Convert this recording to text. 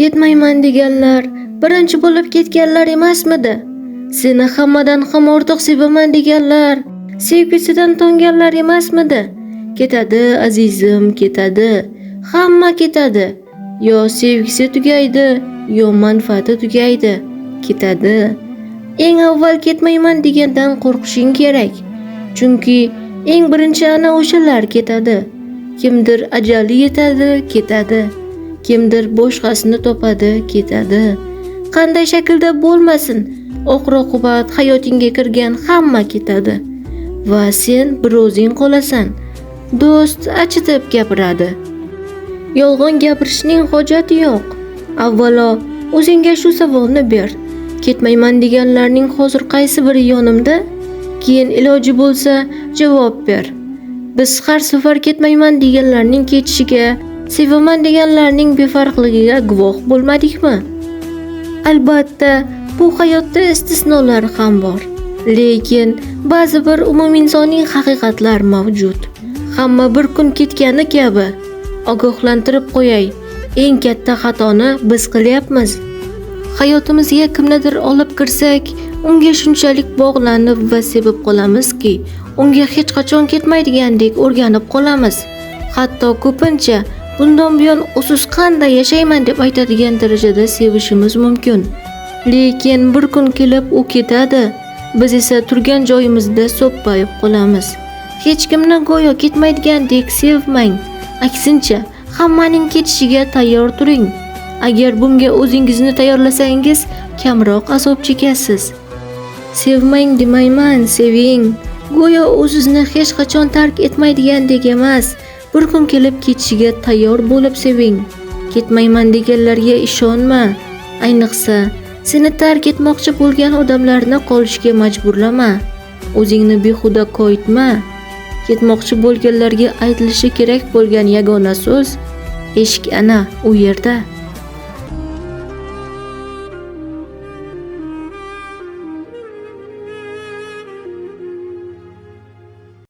Ketmayman deganlar birinchi bo'lib ketganlar emasmidi? Seni hammadan ham ortiq sevaman deganlar sevgisidan tonganlar emasmidi? Ketadi azizim, ketadi. Hamma ketadi. Yo sevgisi tugaydi, yo manfaati tugaydi. Ketadi. Eng avval ketmayman degandan qo'rqishing kerak. Chunki eng birinchi ana o'shalar ketadi. Kimdir ajali yetadi, ketadi. Kimdir boshqasini topadi, ketadi. Qanday shaklda bo'lmasin, oxir-oqibat hayotingga kirgan hamma ketadi. Va sen bir o'zing qolasan. Do'st achitib gapiradi. Yolg'on gapirishning hojati yo'q. Avvalo o'zingga shu savolni ber. Ketmayman deganlarning hozir qaysi biri yonimda? Keyin iloji bo'lsa javob ber. Biz har safar ketmayman deganlarning ketishiga, sevaman deganlarning befarqligiga guvoh bo'lmadikmi? Albatta, bu hayotda istisnolar ham bor. Lekin ba'zi bir umuminsoniy haqiqatlar mavjud. Hamma bir kun ketgani kabi. Ogohlantirib qo'yay, eng katta xatoni biz qilyapmiz. Hayotimizga kimnidir olib kirsak, unga shunchalik bog'lanib va sevib qolamizki, unga hech qachon ketmaydigandek o'rganib qolamiz. Hatto ko'pincha bundan buyon usiz qanday yashayman deb aytadigan darajada sevishimiz mumkin. Lekin bir kun kelib u ketadi. Biz esa turgan joyimizda so'ppayib qolamiz. Hech kimni go'yo ketmaydigandek sevmang. Aksincha, hammaning ketishiga tayyor turing. Agar bunga o'zingizni tayyorlasangiz, kamroq azob chekasiz. Sevmang demayman, seving. Go'yo u sizni hech qachon tark etmaydigandek emas, bir kun kelib ketishiga tayyor bo'lib seving. Ketmayman deganlarga ishonma. Ayniqsa, seni tark etmoqchi bo'lgan odamlarni qolishga majburlama. O'zingni behuda koyitma. Ketmoqchi bo'lganlarga aytilishi kerak bo'lgan yagona so'z eshik ana u yerda.